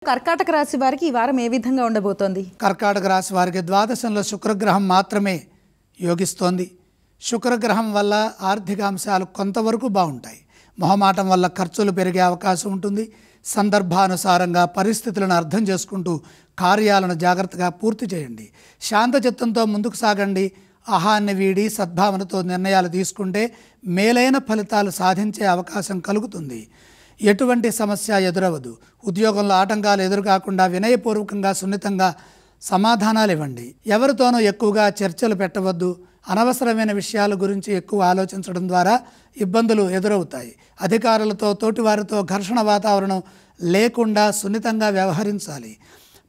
కర్కాటక రాశి వారికి ఈ వారం ఏ విధంగా ఉండబోతోంది? కర్కాటక రాశి వారికి ద్వాదశంలో శుక్రగ్రహం మాత్రమే యోగిస్తోంది. శుక్రగ్రహం వల్ల ఆర్థిక అంశాలు కొంతవరకు బాగుంటాయి. మొహమాటం వల్ల ఖర్చులు పెరిగే అవకాశం ఉంటుంది. సందర్భానుసారంగా పరిస్థితులను అర్థం చేసుకుంటూ కార్యాలను జాగ్రత్తగా పూర్తి చేయండి. శాంతచిత్తంతో ముందుకు సాగండి. అహాన్ని వీడి సద్భావనతో నిర్ణయాలు తీసుకుంటే మేలైన ఫలితాలు సాధించే అవకాశం కలుగుతుంది. ఎటువంటి సమస్య ఎదురవదు. ఉద్యోగంలో ఆటంకాలు ఎదురుకాకుండా వినయపూర్వకంగా సున్నితంగా సమాధానాలు ఇవ్వండి. ఎవరితోనూ ఎక్కువగా చర్చలు పెట్టవద్దు. అనవసరమైన విషయాల గురించి ఎక్కువ ఆలోచించడం ద్వారా ఇబ్బందులు ఎదురవుతాయి. అధికారులతో తోటివారితో ఘర్షణ వాతావరణం లేకుండా సున్నితంగా వ్యవహరించాలి.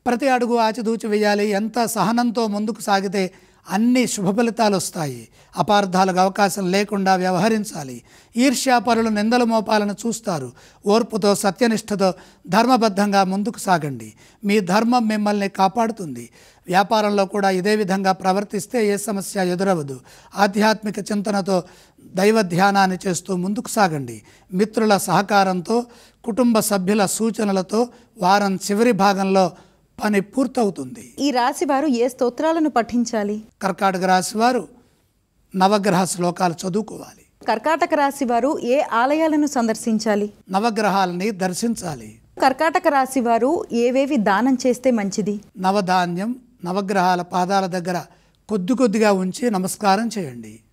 ప్రతి అడుగు ఆచితూచి వేయాలి. ఎంత సహనంతో ముందుకు సాగితే అన్ని శుభ ఫలితాలు వస్తాయి. అపార్థాలకు అవకాశం లేకుండా వ్యవహరించాలి. ఈర్ష్యాపరులు నిందల మోపాలను చూస్తారు. ఓర్పుతో సత్యనిష్టతో ధర్మబద్ధంగా ముందుకు సాగండి. మీ ధర్మం మిమ్మల్ని కాపాడుతుంది. వ్యాపారంలో కూడా ఇదే విధంగా ప్రవర్తిస్తే ఏ సమస్య ఎదురవదు. ఆధ్యాత్మిక చింతనతో దైవ ధ్యానాన్ని చేస్తూ ముందుకు సాగండి. మిత్రుల సహకారంతో కుటుంబ సభ్యుల సూచనలతో వారం చివరి భాగంలో పని పూర్తవుతుంది. ఈ రాశి వారు ఏ స్తోత్రాలను పఠించాలి? కర్కాటక రాశి వారు నవగ్రహ శ్లోకాలు చదువుకోవాలి. కర్కాటక రాశి వారు ఏ ఆలయాలను సందర్శించాలి? నవగ్రహాలని దర్శించాలి. కర్కాటక రాశి వారు ఏవేవి దానం చేస్తే మంచిది? నవధాన్యం నవగ్రహాల పాదాల దగ్గర కొద్దిగా ఉంచి నమస్కారం చేయండి.